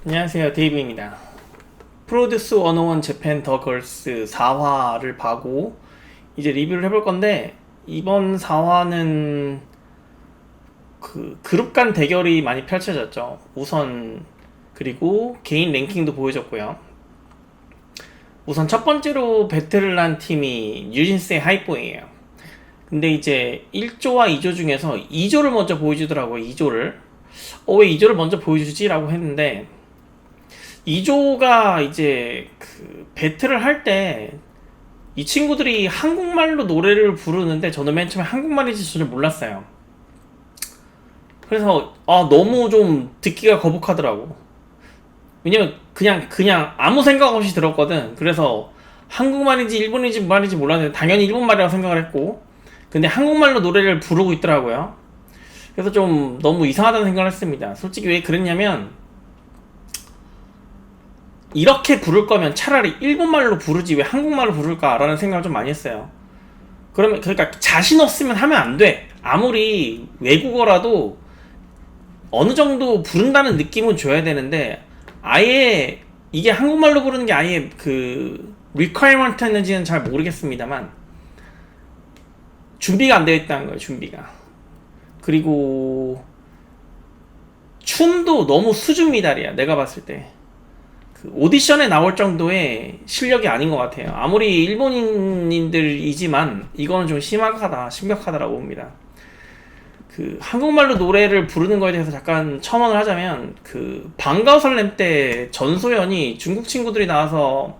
안녕하세요, 데이브입니다. 프로듀스 101 재팬 더 걸스 4화를 봐고 이제 리뷰를 해볼 건데, 이번 4화는 그 그룹 간 대결이 많이 펼쳐졌죠. 우선 그리고 개인 랭킹도 보여줬고요. 우선 첫 번째로 배틀을 한 팀이 뉴진스의 하이보이에요. 근데 이제 1조와 2조 중에서 2조를 먼저 보여주더라고요. 2조를 왜 2조를 먼저 보여주지? 라고 했는데, 2조가 이제 그 배틀을 할 때 이 친구들이 한국말로 노래를 부르는데, 저는 맨 처음에 한국말인지 전혀 몰랐어요. 그래서 너무 좀 듣기가 거북하더라고. 왜냐면 그냥 아무 생각 없이 들었거든. 그래서 한국말인지 일본인지 말인지 몰랐는데 당연히 일본말이라고 생각을 했고, 근데 한국말로 노래를 부르고 있더라고요. 그래서 좀 너무 이상하다는 생각을 했습니다. 솔직히 왜 그랬냐면, 이렇게 부를 거면 차라리 일본말로 부르지 왜 한국말로 부를까라는 생각을 좀 많이 했어요. 그러니까 자신 없으면 하면 안 돼. 아무리 외국어라도 어느 정도 부른다는 느낌은 줘야 되는데, 아예 이게 한국말로 부르는 게 아예 그 리퀘어먼트였는지는 잘 모르겠습니다만, 준비가 안 되어 있다는 거예요. 준비가. 그리고 춤도 너무 수준 미달이야, 내가 봤을 때. 그 오디션에 나올 정도의 실력이 아닌 것 같아요. 아무리 일본인들이지만 이거는 좀 심각하다라고 봅니다. 그 한국말로 노래를 부르는 거에 대해서 잠깐 첨언을 하자면, 그 방과설렘 때 전소연이 중국 친구들이 나와서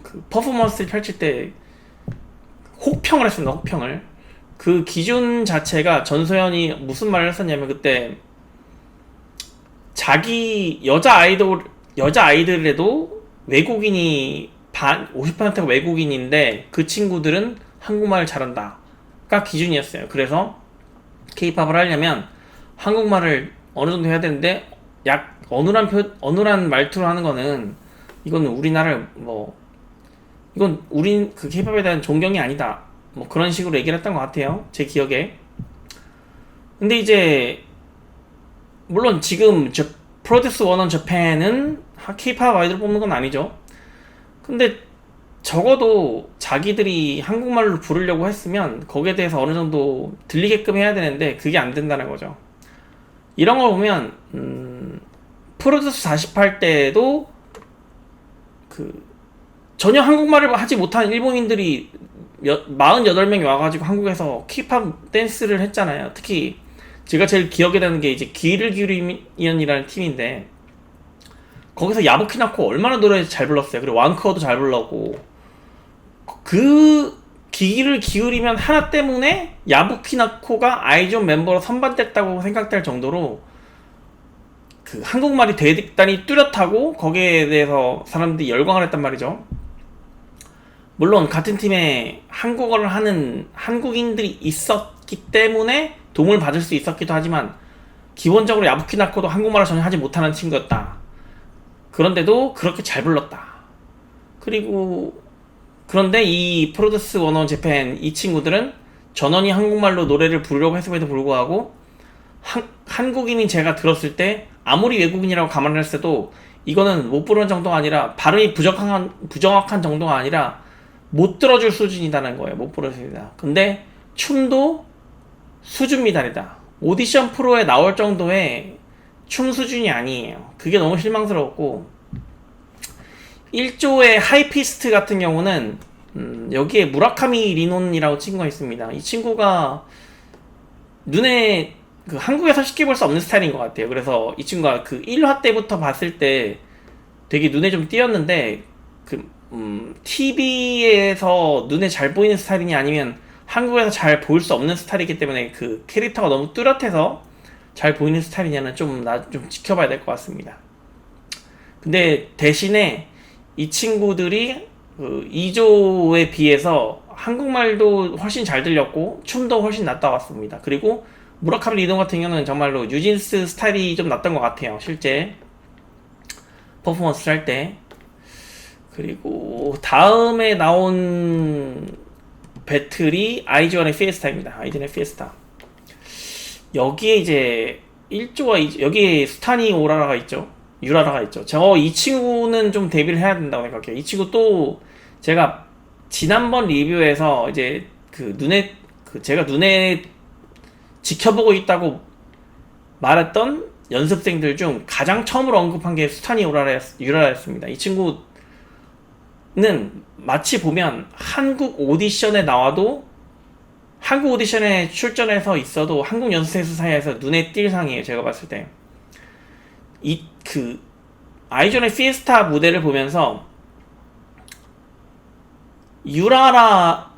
그 퍼포먼스를 펼칠 때 혹평을 했습니다. 혹평을. 그 기준 자체가, 전소연이 무슨 말을 했었냐면, 그때 자기 여자 아이들에도 외국인이 50%가 외국인인데 그 친구들은 한국말을 잘한다가 기준이었어요. 그래서 케이팝을 하려면 한국말을 어느 정도 해야 되는데, 약 어눌한 말투로 하는 거는, 이건 우리나라를 이건 우린 그 케이팝에 대한 존경이 아니다, 그런 식으로 얘기를 했던 것 같아요, 제 기억에. 근데 이제 물론 지금 저 프로듀스 원원 저팬은 케이팝 아이돌 뽑는 건 아니죠. 근데 적어도 자기들이 한국말로 부르려고 했으면 거기에 대해서 어느 정도 들리게끔 해야 되는데, 그게 안 된다는 거죠. 이런 걸 보면 프로듀스 48 때도 그 전혀 한국말을 하지 못하는 일본인들이 48명이 와가지고 한국에서 케이팝 댄스를 했잖아요. 특히 제가 제일 기억에 나는 게 이제 귀를 기울이면이라는 팀인데, 거기서 야부키나코 얼마나 노래 잘 불렀어요. 그리고 완크어도 잘 불렀고, 그 귀를 기울이면 하나 때문에 야부키나코가 아이존 멤버로 선발됐다고 생각될 정도로 그 한국말이 대단히 뚜렷하고, 거기에 대해서 사람들이 열광을 했단 말이죠. 물론 같은 팀에 한국어를 하는 한국인들이 있었기 때문에 도움을 받을 수 있었기도 하지만, 기본적으로 야부키나코도 한국말을 전혀 하지 못하는 친구였다. 그런데도 그렇게 잘 불렀다. 그리고 그런데 이 프로듀스 101 재팬 이 친구들은 전원이 한국말로 노래를 부르려고 했음에도 불구하고, 한국인인 제가 들었을 때 아무리 외국인이라고 감안을 했을 때도 이거는 못 부르는 정도가 아니라, 발음이 부정확한 정도가 아니라 못 들어줄 수준이다는 거예요. 못 부르습니다. 근데 춤도 수준 미달이다. 오디션 프로에 나올 정도의 춤 수준이 아니에요. 그게 너무 실망스러웠고, 1조의 하이피스트 같은 경우는 여기에 무라카미 리논이라고 친구가 있습니다. 이 친구가 눈에 그 한국에서 쉽게 볼 수 없는 스타일인 것 같아요. 그래서 이 친구가 그 1화 때부터 봤을 때 되게 눈에 좀 띄었는데, 그 TV에서 눈에 잘 보이는 스타일이냐 아니면 한국에서 잘 보일 수 없는 스타일이기 때문에 그 캐릭터가 너무 뚜렷해서 잘 보이는 스타일이냐는 좀 지켜봐야 될 것 같습니다. 근데 대신에 이 친구들이 그 2조에 비해서 한국말도 훨씬 잘 들렸고 춤도 훨씬 낫다 왔습니다. 그리고 무라카미 리노 같은 경우는 정말로 뉴진스 스타일이 좀 낫던 것 같아요, 실제 퍼포먼스를 할 때. 그리고 다음에 나온 배틀이 아이즈원의 피에스타입니다. 아이즈원의 피에스타. 여기에 이제 1조와 2조, 여기에 스타니 오라라가 있죠. 유라라가 있죠. 이 친구는 좀 데뷔를 해야 된다고 생각해요. 이 친구 또 제가 지난번 리뷰에서 이제 제가 눈에 지켜보고 있다고 말했던 연습생들 중 가장 처음으로 언급한 게 수타니 유라라였습니다. 이 친구는 마치 보면 한국 오디션에 나와도 한국 오디션에 출전해서 있어도 한국 연습생 사이에서 눈에 띌 상이에요. 제가 봤을 때. 아이존의 피에스타 무대를 보면서 유라라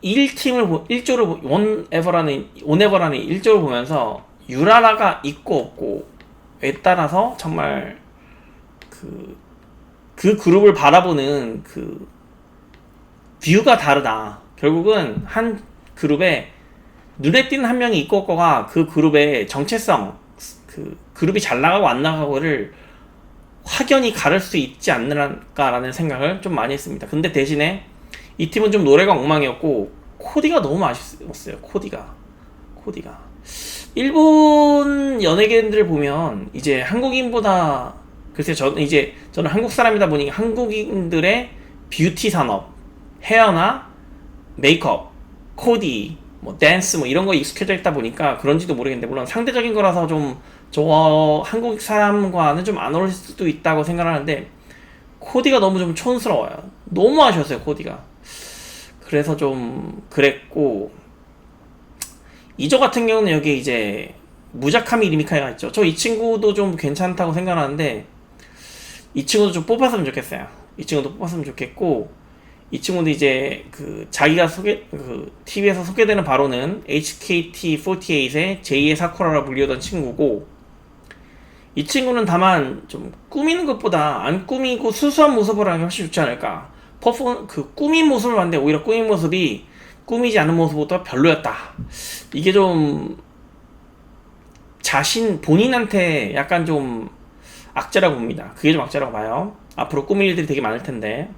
1팀을 1조를 온에버라는 1조를 보면서 유라라가 있고 없고에 따라서 정말 그 그룹을 바라보는 뷰가 다르다. 결국은 한 그룹에 눈에 띄는 한 명이 있고 없고가 그 그룹의 정체성, 그룹이 잘 나가고 안 나가고를 확연히 가를 수 있지 않을까라는 생각을 좀 많이 했습니다. 근데 대신에 이 팀은 좀 노래가 엉망이었고 코디가 너무 아쉬웠어요. 코디가 일본 연예계인들을 보면 이제 한국인보다 글쎄 저는 한국 사람이다 보니 한국인들의 뷰티 산업, 헤어나 메이크업, 코디, 뭐 댄스 뭐 이런 거 익숙해져 있다 보니까 그런지도 모르겠는데 물론 상대적인 거라서 좀 저 한국 사람과는 좀 안 어울릴 수도 있다고 생각하는데 코디가 너무 좀 촌스러워요. 너무 아쉬웠어요 코디가. 그래서 좀 그랬고 이조 같은 경우는 여기 이제 무자카미 리미카이가 있죠. 저 이 친구도 좀 괜찮다고 생각하는데 이 친구도 좀 뽑았으면 좋겠어요. 이 친구도 뽑았으면 좋겠고 이 친구도 이제 자기가 TV에서 소개되는 바로는 HKT48의 제2의 사쿠라라 불리우던 친구고 이 친구는 다만 좀 꾸미는 것보다 안 꾸미고 수수한 모습을 하는 게 훨씬 좋지 않을까. 꾸민 모습을 봤는데 오히려 꾸민 모습이 꾸미지 않은 모습보다 별로였다. 이게 좀 본인한테 약간 좀 악재라고 봅니다. 그게 좀 악재라고 봐요. 앞으로 꾸밀 일들이 되게 많을 텐데.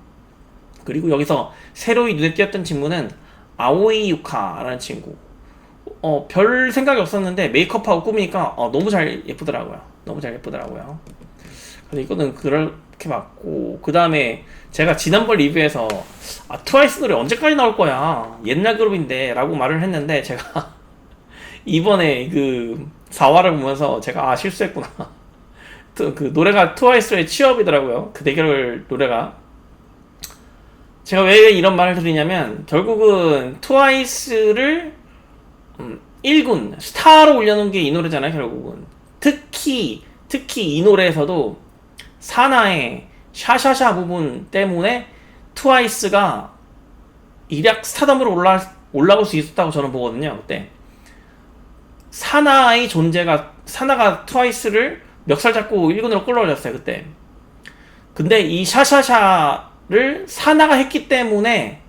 그리고 여기서 새로이 눈에 띄었던 친구는 아오이 유카라는 친구. 별 생각이 없었는데 메이크업하고 꾸미니까 너무 잘 예쁘더라고요. 그래서 이거는 그렇게 봤고 그 다음에 제가 지난번 리뷰에서 트와이스 노래 언제까지 나올 거야 옛날 그룹인데 라고 말을 했는데 제가 이번에 4화를 보면서 제가 실수했구나. 노래가 트와이스의 취업이더라고요. 그 대결 노래가. 제가 왜 이런 말을 드리냐면 결국은 트와이스를 1군 스타로 올려놓은 게 이 노래잖아요. 결국은 특히 이 노래에서도 사나의 샤샤샤 부분 때문에 트와이스가 일약 스타덤으로 올라올 수 있었다고 저는 보거든요. 그때 사나가 트와이스를 멱살 잡고 1군으로 끌어올렸어요. 그때. 근데 이 샤샤샤를 사나가 했기 때문에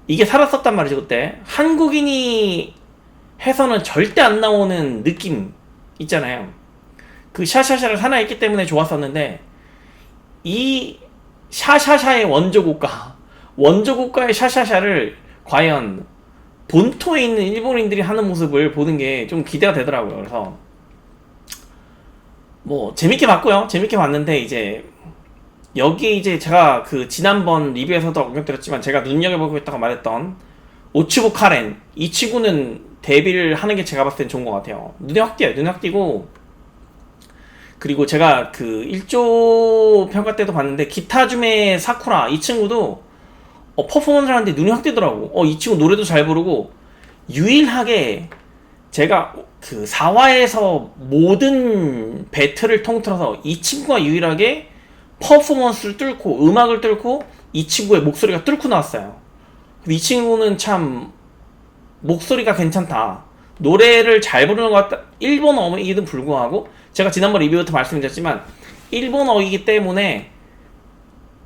이게 살았었단 말이죠. 그때 한국인이 해서는 절대 안 나오는 느낌 있잖아요. 그 샤샤샤를 사나 했기 때문에 좋았었는데 이 샤샤샤의 원조국가의 샤샤샤를 과연 본토에 있는 일본인들이 하는 모습을 보는 게 좀 기대가 되더라고요. 그래서 뭐 재밌게 봤고요. 재밌게 봤는데 이제 여기 이제 제가 지난번 리뷰에서도 언급드렸지만 제가 눈여겨보고 있다고 말했던 오츠부 카렌 이 친구는 데뷔를 하는 게 제가 봤을 땐 좋은 것 같아요. 눈에 확 띄고 그리고 제가 1조 평가 때도 봤는데 기타주메 사쿠라 이 친구도 퍼포먼스를 하는데 눈이 확 띄더라고. 이 친구 노래도 잘 부르고 유일하게 제가 4화에서 모든 배틀을 통틀어서 이 친구가 유일하게 퍼포먼스를 뚫고 음악을 뚫고 이 친구의 목소리가 뚫고 나왔어요. 이 친구는 참 목소리가 괜찮다. 노래를 잘 부르는 것 같다. 일본어이기도 불구하고 제가 지난번 리뷰부터 말씀드렸지만 일본어이기 때문에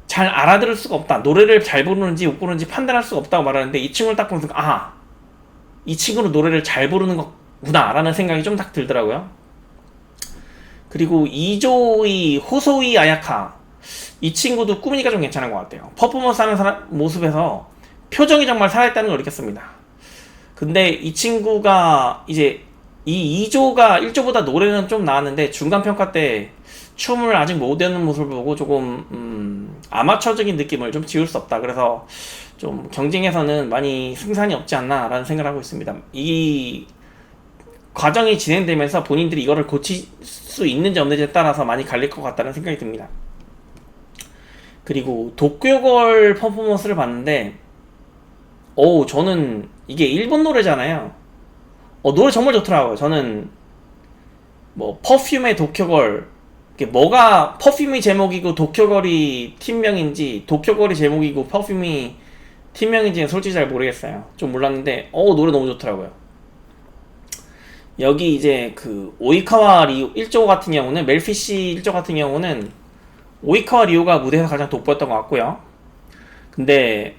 잘 알아들을 수가 없다. 노래를 잘 부르는지 못 부르는지 판단할 수가 없다고 말하는데 이 친구를 딱 보면서 이 친구는 노래를 잘 부르는 거구나 라는 생각이 좀 딱 들더라고요. 그리고 2조의 호소이 아야카 이 친구도 꾸미니까 좀 괜찮은 것 같아요. 퍼포먼스 하는 모습에서 표정이 정말 살아있다는 걸 느꼈습니다. 근데 이 친구가 이제 이 2조가 1조보다 노래는 좀 나았는데 중간 평가 때 춤을 아직 못 외우는 모습을 보고 조금 아마추어적인 느낌을 좀 지울 수 없다. 그래서 좀 경쟁에서는 많이 승산이 없지 않나라는 생각을 하고 있습니다. 이 과정이 진행되면서 본인들이 이거를 고칠 수 있는지 없는지에 따라서 많이 갈릴 것 같다는 생각이 듭니다. 그리고 도쿄걸 퍼포먼스를 봤는데 저는 이게 일본 노래잖아요. 노래 정말 좋더라고요. 저는 뭐 퍼퓸의 도쿄걸, 이게 뭐가 퍼퓸이 제목이고 도쿄걸이 팀명인지 도쿄걸이 제목이고 퍼퓸이 팀명인지는 솔직히 잘 모르겠어요. 좀 몰랐는데 노래 너무 좋더라고요. 여기 이제 그 오이카와 리오 1조 같은 경우는, 멜피시 1조 같은 경우는 오이카와 리오가 무대에서 가장 돋보였던 것 같고요. 근데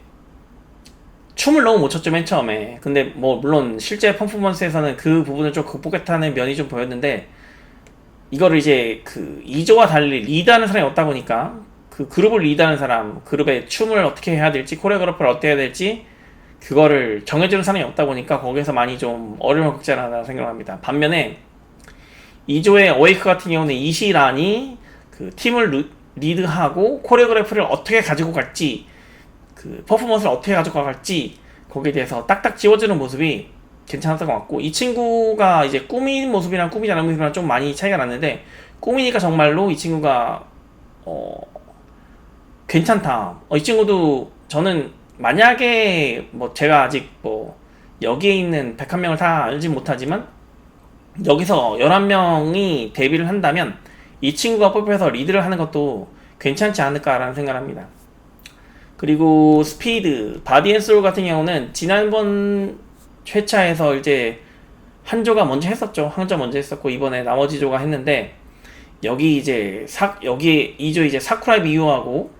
춤을 너무 못 췄죠, 맨 처음에. 근데 뭐 물론 실제 퍼포먼스에서는 그 부분을 좀 극복했다는 면이 좀 보였는데, 이거를 이제 그 2조와 달리 리드하는 사람이 없다 보니까 그 그룹을 리드하는 사람, 그룹의 춤을 어떻게 해야 될지, 코레오그래퍼를 어떻게 해야 될지 그거를 정해주는 사람이 없다 보니까 거기에서 많이 좀 어려움을 겪지 않았나 생각합니다. 반면에 2조의 어웨이크 같은 경우는 이시란이 그 팀을 리드하고 코레오그래프를 어떻게 가지고 갈지, 그 퍼포먼스를 어떻게 가지고 갈지 거기에 대해서 딱딱 지워주는 모습이 괜찮았던 것 같고, 이 친구가 이제 꾸민 모습이랑 꾸미지 않은 모습이랑 좀 많이 차이가 났는데, 꾸미니까 정말로 이 친구가 괜찮다. 이 친구도 저는 만약에 뭐 제가 아직 뭐 여기에 있는 101명을 다 알지 못하지만 여기서 11명이 데뷔를 한다면 이 친구가 뽑혀서 리드를 하는 것도 괜찮지 않을까라는 생각을 합니다. 그리고 스피드, 바디앤소울 같은 경우는 지난번 회차에서 이제 한조가 먼저 했었죠. 한조 먼저 했었고 이번에 나머지 조가 했는데, 여기 이제 여기 2조 이제 사쿠라이 미유하고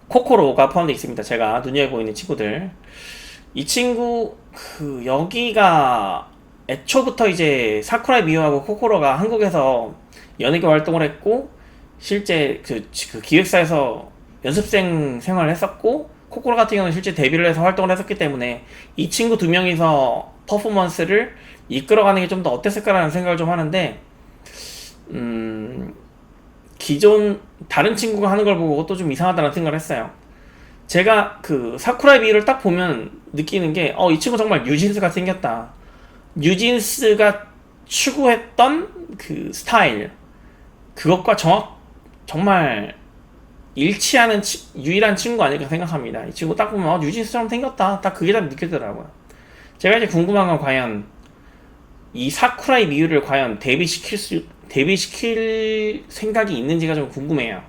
코코로가 포함되어 있습니다. 제가 눈여겨보고 있는 친구들. 이 친구 여기가 애초부터 이제 사쿠라이 미유하고 코코로가 한국에서 연예계 활동을 했고, 실제 그 기획사에서 연습생 생활을 했었고, 코코로 같은 경우는 실제 데뷔를 해서 활동을 했었기 때문에 이 친구 두 명이서 퍼포먼스를 이끌어가는 게 좀 더 어땠을까라는 생각을 좀 하는데, 기존 다른 친구가 하는 걸 보고 또 좀 이상하다는 생각을 했어요. 제가 그 사쿠라이 미유를 딱 보면 느끼는 게 이 친구 정말 뉴진스가 생겼다. 뉴진스가 추구했던 그 스타일, 그것과 정말 일치하는 유일한 친구 아닐까 생각합니다. 이 친구 딱 보면 뉴진스처럼 생겼다, 딱 그게 다 느껴지더라고요. 제가 이제 궁금한 건 과연 이 사쿠라이 미유를 과연 데뷔시킬 생각이 있는지가 좀 궁금해요.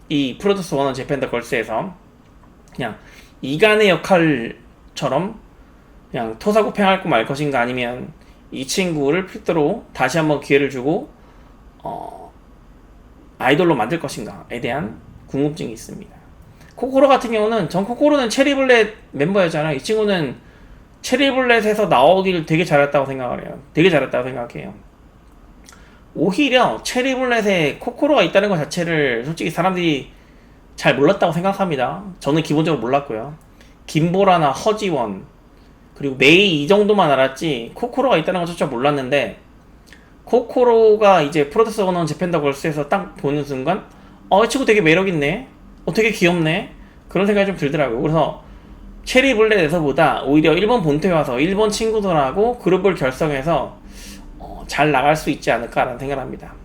이 프로듀스 원어 재팬 더 걸스에서 그냥 이간의 역할처럼 그냥 토사구팽할 말 것인가, 아니면 이 친구를 필두로 다시 한번 기회를 주고 아이돌로 만들 것인가에 대한 궁금증이 있습니다. 코코로 같은 경우는, 코코로는 체리블렛 멤버였잖아요. 이 친구는 체리블렛에서 나오길 되게 잘했다고 생각을 해요. 되게 잘했다고 생각해요. 오히려 체리블렛에 코코로가 있다는 것 자체를 솔직히 사람들이 잘 몰랐다고 생각합니다. 저는 기본적으로 몰랐고요. 김보라나 허지원 그리고 메이 이 정도만 알았지 코코로가 있다는 것조차 몰랐는데, 코코로가 이제 프로듀스 원원 재팬 더 걸스에서 딱 보는 순간 이 친구 되게 매력있네, 되게 귀엽네, 그런 생각이 좀 들더라고요. 그래서 체리블렛에서보다 오히려 일본 본토에 와서 일본 친구들하고 그룹을 결성해서 잘 나갈 수 있지 않을까라는 생각을 합니다.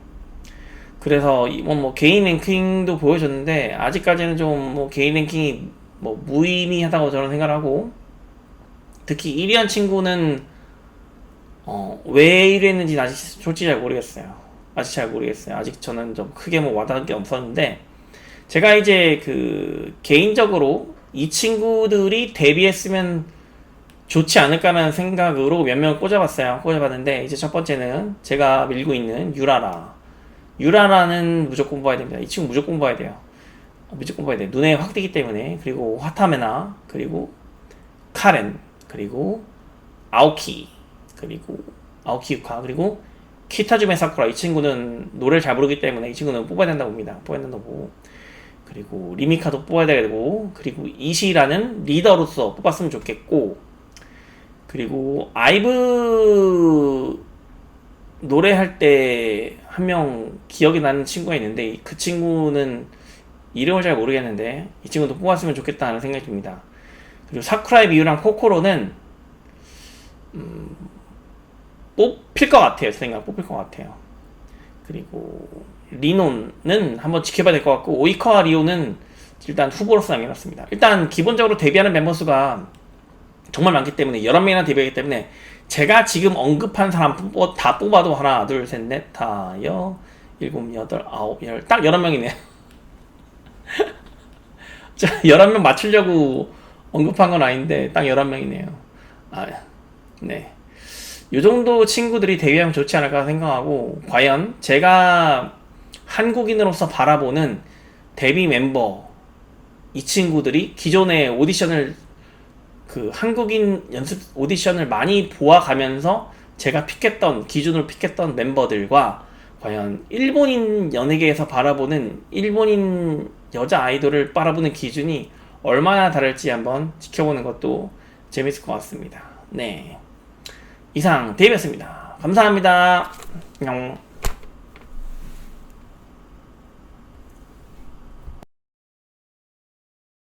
그래서 이번 뭐 개인 랭킹도 보여줬는데 아직까지는 좀 뭐 개인 랭킹이 뭐 무의미하다고 저는 생각을 하고, 특히 1위한 친구는 왜 1위했는지 아직 솔직히 잘 모르겠어요. 아직 저는 좀 크게 뭐 와닿은 게 없었는데, 제가 이제 그 개인적으로 이 친구들이 데뷔했으면 좋지 않을까라는 생각으로 몇 명을 꽂아봤는데, 이제 첫 번째는 제가 밀고 있는 유라라는 무조건 봐야 됩니다. 이 친구 무조건 봐야 돼요. 눈에 확 띄기 때문에. 그리고 화타메나, 그리고 카렌, 그리고 아오키 유카, 그리고 키타즈메 사쿠라. 이 친구는 노래를 잘 부르기 때문에 이 친구는 뽑아야 된다고 봅니다. 그리고 리미카도 뽑아야 되고, 그리고 이시라는 리더로서 뽑았으면 좋겠고, 그리고 아이브 노래할 때 한 명 기억이 나는 친구가 있는데 그 친구는 이름을 잘 모르겠는데 이 친구도 뽑았으면 좋겠다는 생각이 듭니다. 그리고 사쿠라이 미유랑 코코로는 뽑힐 것 같아요. 제 생각 뽑힐 것 같아요. 그리고 리노는 한번 지켜봐야 될 것 같고 오이카와 리오는 일단 후보로서 남겨놨습니다. 일단 기본적으로 데뷔하는 멤버 수가 정말 많기 때문에 11명이나 데뷔하기 때문에 제가 지금 언급한 사람 다 뽑아도 하나 둘셋넷 다여 일곱 여덟 아홉 열 딱 11명이네요. 자, 11명 맞추려고 언급한 건 아닌데 딱 11명이네요. 아, 네. 요 정도 친구들이 데뷔하면 좋지 않을까 생각하고 과연 제가 한국인으로서 바라보는 데뷔 멤버 이 친구들이 기존의 오디션을 그 한국인 연습 오디션을 많이 보아가면서 제가 픽했던 기준으로 픽했던 멤버들과 과연 일본인 연예계에서 바라보는 일본인 여자 아이돌을 바라보는 기준이 얼마나 다를지 한번 지켜보는 것도 재밌을 것 같습니다. 네. 이상 데이비였습니다. 감사합니다. 안녕.